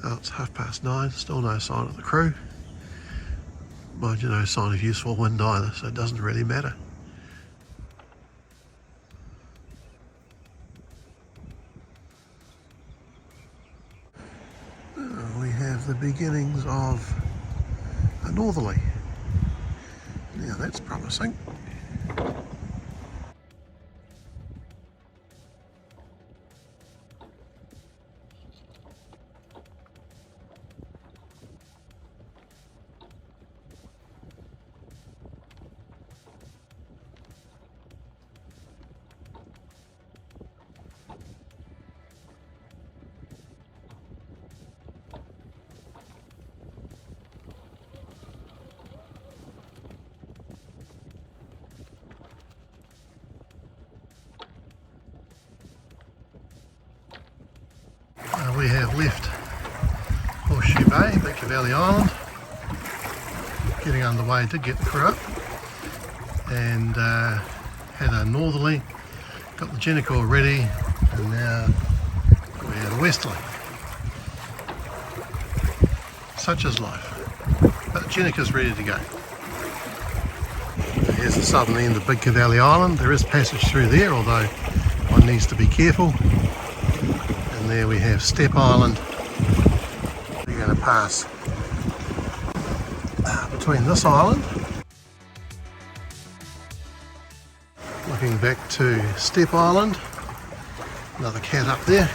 Oh, it's 9:30, still no sign of the crew. Mind you, no sign of useful wind either, so it doesn't really matter. We have the beginnings of a northerly. Now that's promising. We have left Horseshoe Bay, big Cavalli Island, getting underway to get the crew up, and had a northerly, got the Gennaker ready, and now we have a westerly. Such is life, but the Gennaker's ready to go. Here's the southern end of big Cavalli Island. There is passage through there, although one needs to be careful. And there we have Step Island. We're going to pass between this island, looking back to Step Island, another cat up there.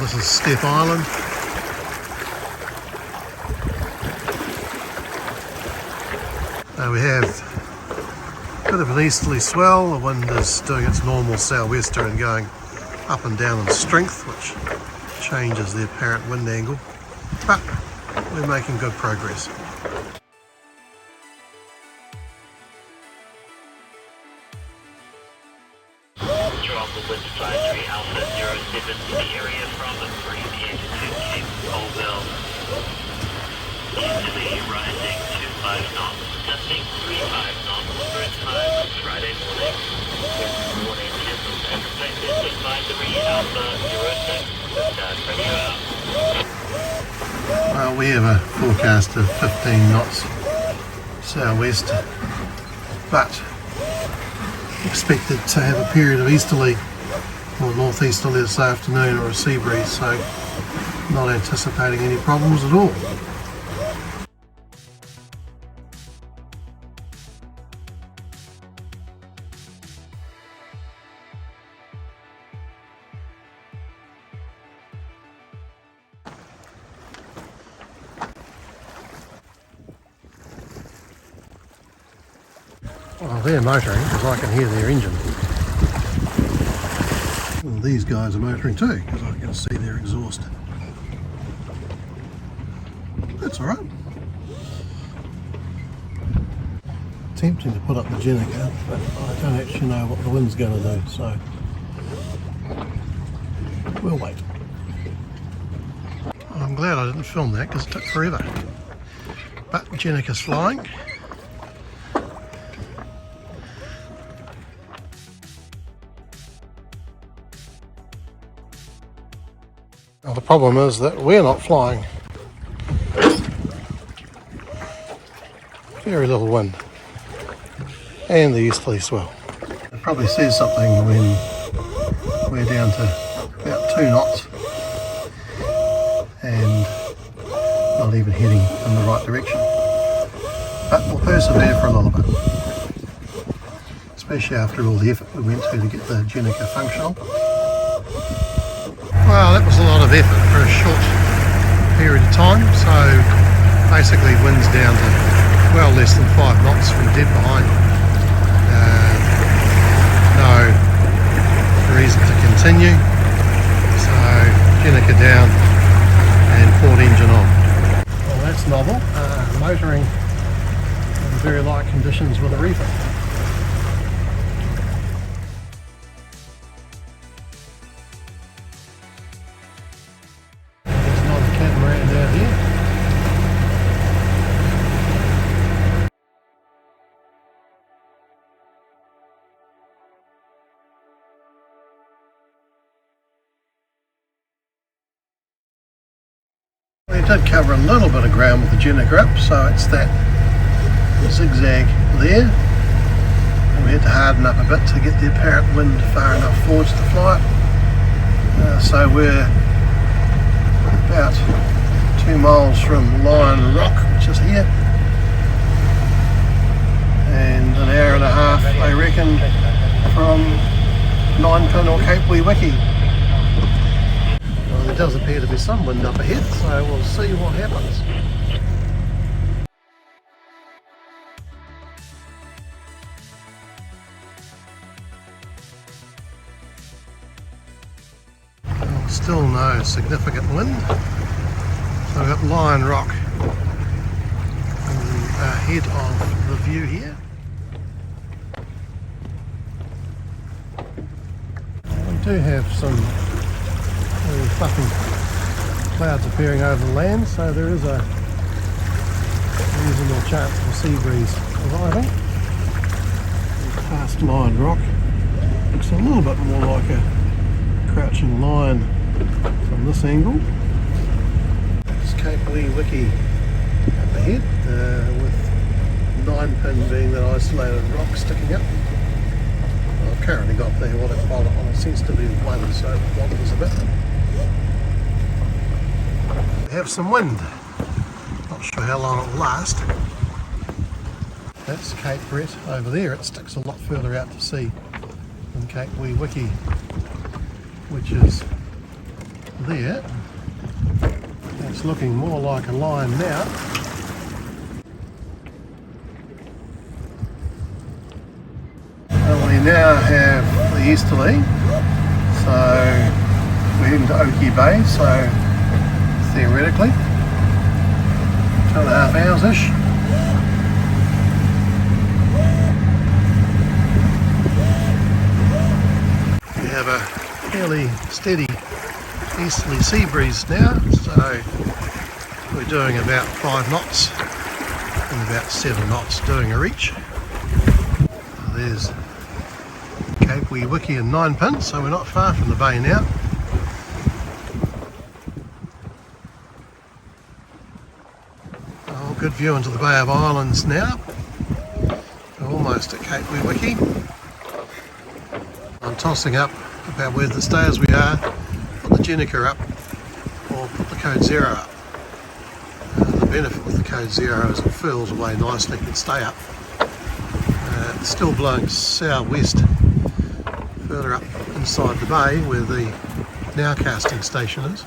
This is Step Island. We have a bit of an easterly swell. The wind is doing its normal sou'wester and going up and down in strength, which changes the apparent wind angle, but we're making good progress. Strong wind advisory Alpha 07 to the area from 3 p.m. to Cape Wiwiki. Easterly rising 25 knots, gusting 35 knots for its time Friday morning. Warning cancelled and reflected advisory Alpha 06. Start radio out. Well, we have a forecast of 15 knots sou'west, but expected to have a period of easterly or northeasterly this afternoon or a sea breeze, so not anticipating any problems at all. Well, they're motoring because I can hear their engine. Well, these guys are motoring too because I can see their exhaust. That's alright. Tempting to put up the Gennaker, but I don't actually know what the wind's going to do, so we'll wait. I'm glad I didn't film that because it took forever. But Gennaker's flying. Now the problem is that we're not flying. very little wind, and the easterly swell. It probably says something when we're down to about 2 knots and not even heading in the right direction. But we'll persevere for a little bit, especially after all the effort we went to get the Gennaker functional. Well, that was a lot of effort for a short period of time, so basically wind's down to well less than 5 knots from dead behind. No reason to continue, so Gennaker down and port engine on. Well, that's novel, motoring in very light conditions with a reefer. There's another catamaran down here. We did cover a little bit of ground with the Gennaker up, so it's that zigzag there, and we had to harden up a bit to get the apparent wind far enough forwards to fly it. So we're about 2 miles from Lion Rock, which is here, and an hour and a half, I reckon, from 9 Pin or Cape Wiwiki. Well, there does appear to be some wind up ahead, so we'll see what happens. Still no significant wind. So we've got Lion Rock ahead of the view here. We do have some very fluffy clouds appearing over the land, so there is a reasonable chance of a sea breeze arriving. Past Lion Rock looks a little bit more like a crouching lion from this angle. It's Cape Wiwiki up ahead, with 9 Pin being that isolated rock sticking up. Well, I've currently got the autopilot on a sensitivity of 1, so it wobbles a bit. We have some wind. Not sure how long it will last. That's Cape Brett over there. It sticks a lot further out to sea than Cape Wiwiki, which is there. It's looking more like a line now. Well, we now have the easterly, so we're heading to Oke Bay, so theoretically 2.5 hours-ish. We have a fairly steady easterly sea breeze now, so we're doing about 5 knots and about 7 knots doing a reach. There's Cape Wiwiki and 9 Pin, so we're not far from the bay now. Oh, good view into the Bay of Islands now. We're almost at Cape Wiwiki. I'm tossing up about whether to stay as we are, put the Gennaker up, or put the Code Zero up. The benefit with the Code Zero is it furls away nicely and stay up. It's still blowing southwest further up inside the bay where the nowcasting station is.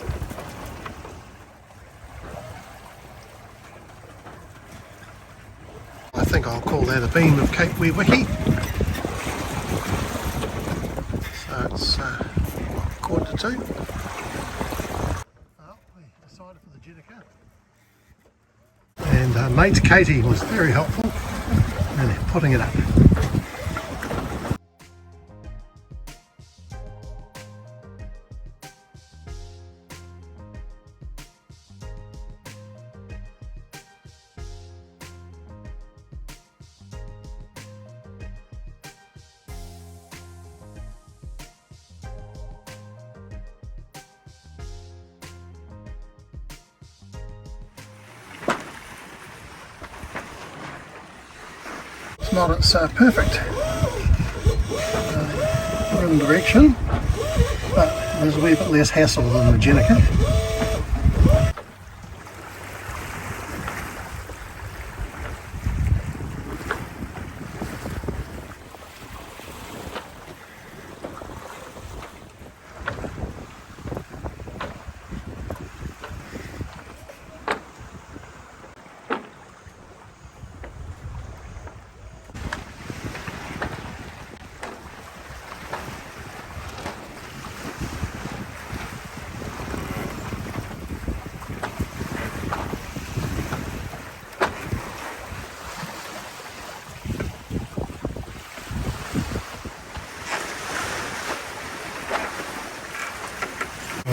I think I'll call that a beam of Cape Wiwiki. So it's 1:45. Well, we decided for the Gennaker. And mate Katie was very helpful in putting it up. It's not its perfect wind direction, but there's a wee bit less hassle than the Gennaker.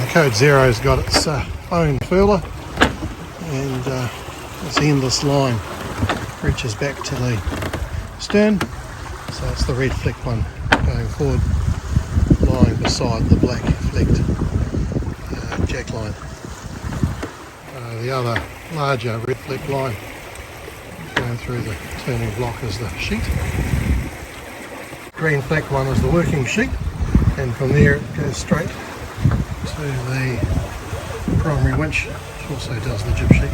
Code Zero's got its own furler, and its endless line reaches back to the stern, so it's the red flecked one going forward, lying beside the black flecked jack line. The other larger red flecked line going through the turning block is the sheet. Green flecked one is the working sheet, and from there it goes straight to the primary winch, which also does the jib sheet.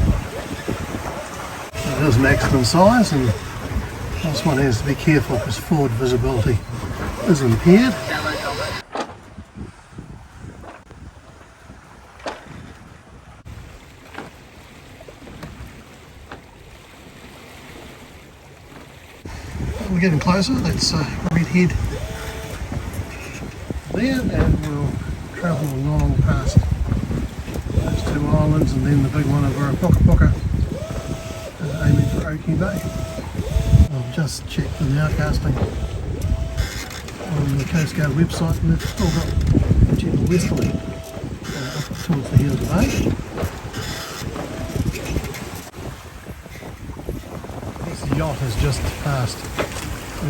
It is maximum size, and this one has to be careful because forward visibility is impaired. We're getting closer. That's red head there, and we'll travel along past those two islands and then the big one over Okahu, aiming for Oke Bay. I've just checked the nowcasting on the Coast Guard website, and they've still got a gentle westerly up towards the heel of the bay. This yacht has just passed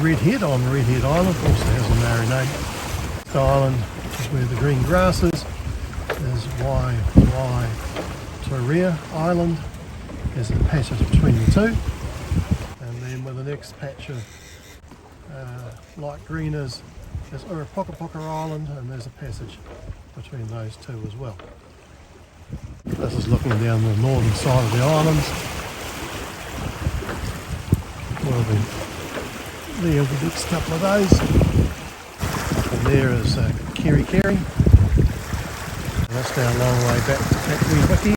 Red Head on Red Head Island, also has a marinade island, where the green grass is. There's Torea Island. There's a passage between the two, and then where the next patch of light green is, there's Okahu Island, and there's a passage between those two as well. This is looking down the northern side of the islands. We'll be there the next couple of days. And there is Kerry. That's down a long way back to Cape Wiwiki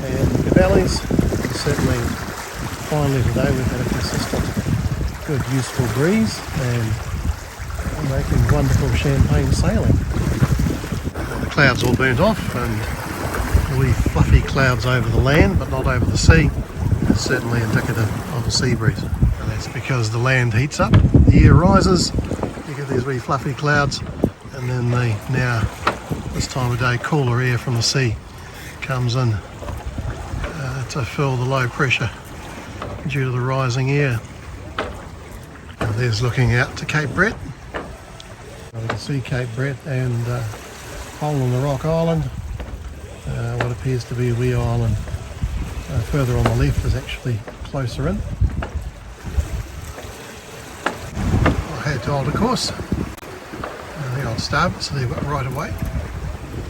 and Cavalli's. Certainly, finally today we've had a consistent, good, useful breeze, and we're making wonderful champagne sailing. The clouds all burnt off, and wee fluffy clouds over the land, but not over the sea. It's certainly indicative of a sea breeze. And that's because the land heats up, the air rises, you get these wee fluffy clouds, and then the now this time of day cooler air from the sea comes in to fill the low pressure due to the rising air. And there's looking out to Cape Brett. You can see Cape Brett and Hole in the Rock Island. What appears to be a wee island further on the left is actually closer in. I had to alter course. The old starboard, so they've got right away. I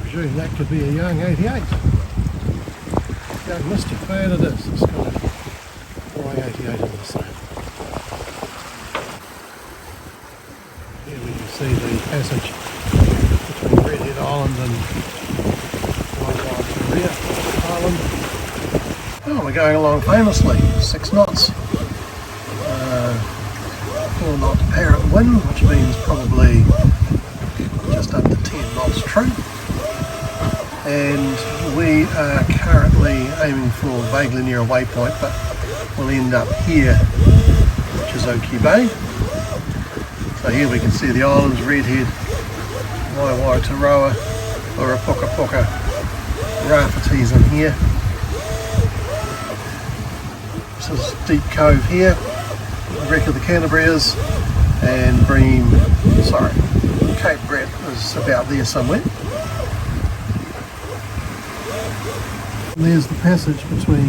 presume that could be a young 88. Young Mystic fan it is. It's got a Y88 in the sail. Here we can see the passage between Red Head Island and Torea Island. Oh, we're going along famously, 6 knots. 4 knot apparent wind, which means probably just under 10 knots true. And we are currently aiming for vaguely near a waypoint, but we'll end up here, which is Oke Bay. So here we can see the islands, Red Head, Waiwaitaroa, Okahu, Rafferty's in here. This is Deep Cove here, the wreck of the Canterbury is, and Cape Brett is about there somewhere. And there's the passage between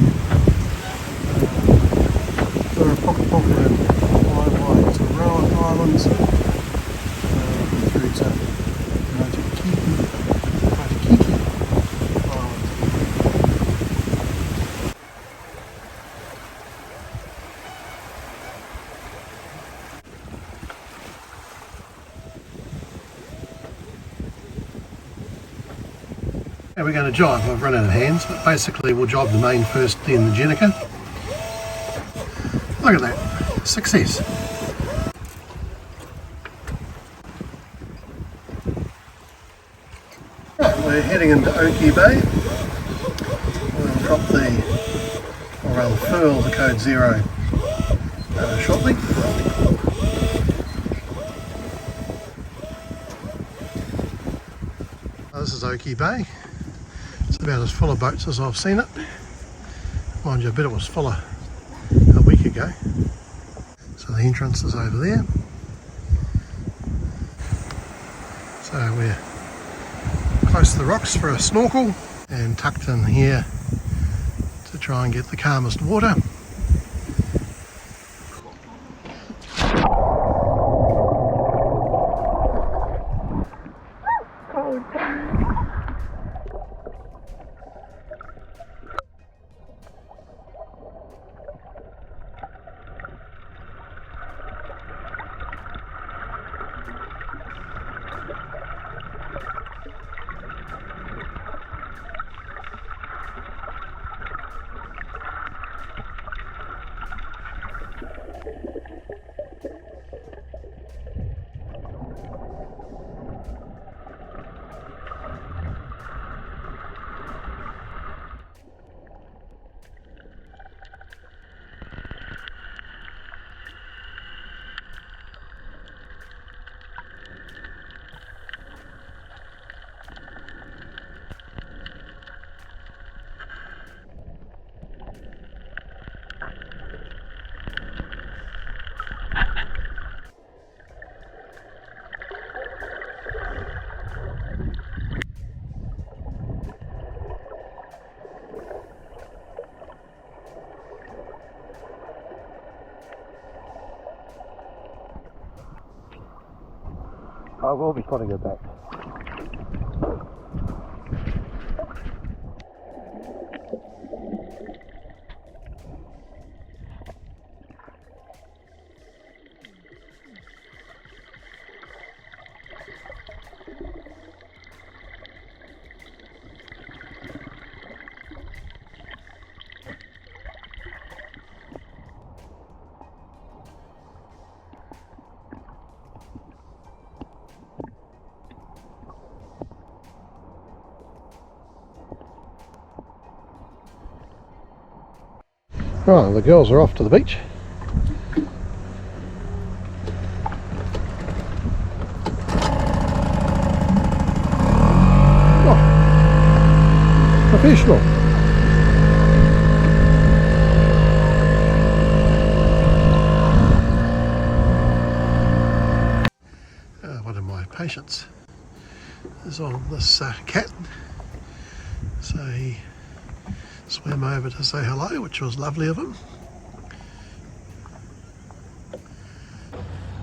there are pocket and Waiwai to Rowan Islands through to Rajikiki Island. Now we're going to jibe. I've run out of hands, but basically we'll jibe the main first, then the Gennaker. Look at that, success. Right, we're heading into Oke Bay. We'll drop or unfurl the code 0 shortly. This is Oke Bay. It's about as full of boats as I've seen it. Mind you, I bet it was fuller a week ago. So the entrance is over there. So we're close to the rocks for a snorkel and tucked in here to try and get the calmest water. I will be putting it back. Right, the girls are off to the beach. Oh, professional. One of my patients is on this cat, so he swam over to say hello, which was lovely of him.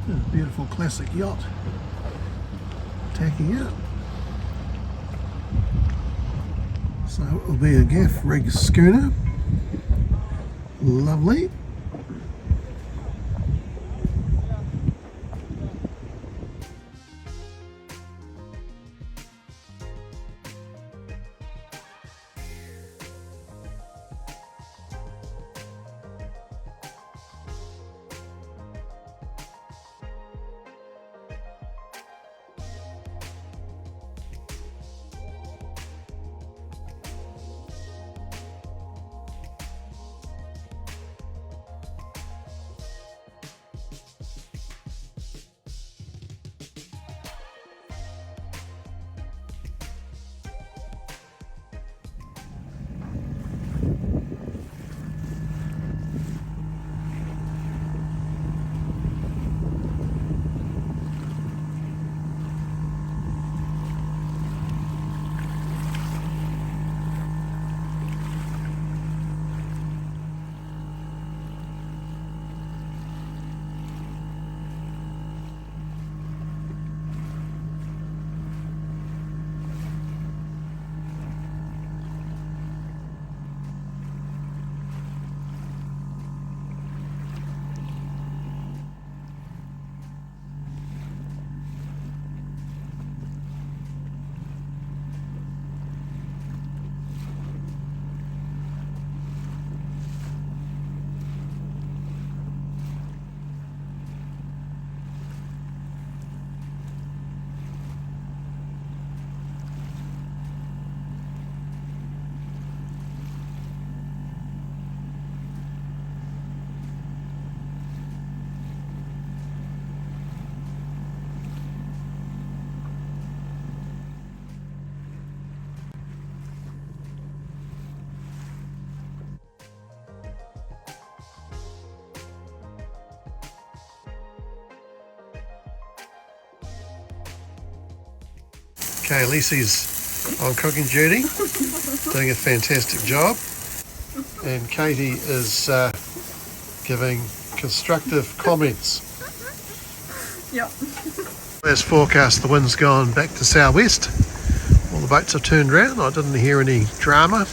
A beautiful classic yacht tacking out. So it will be a gaff rig schooner. Lovely. Okay, Lisi's on cooking duty, doing a fantastic job. And Katie is giving constructive comments. Yep. As forecast, the wind's gone back to southwest. All the boats have turned round. I didn't hear any drama.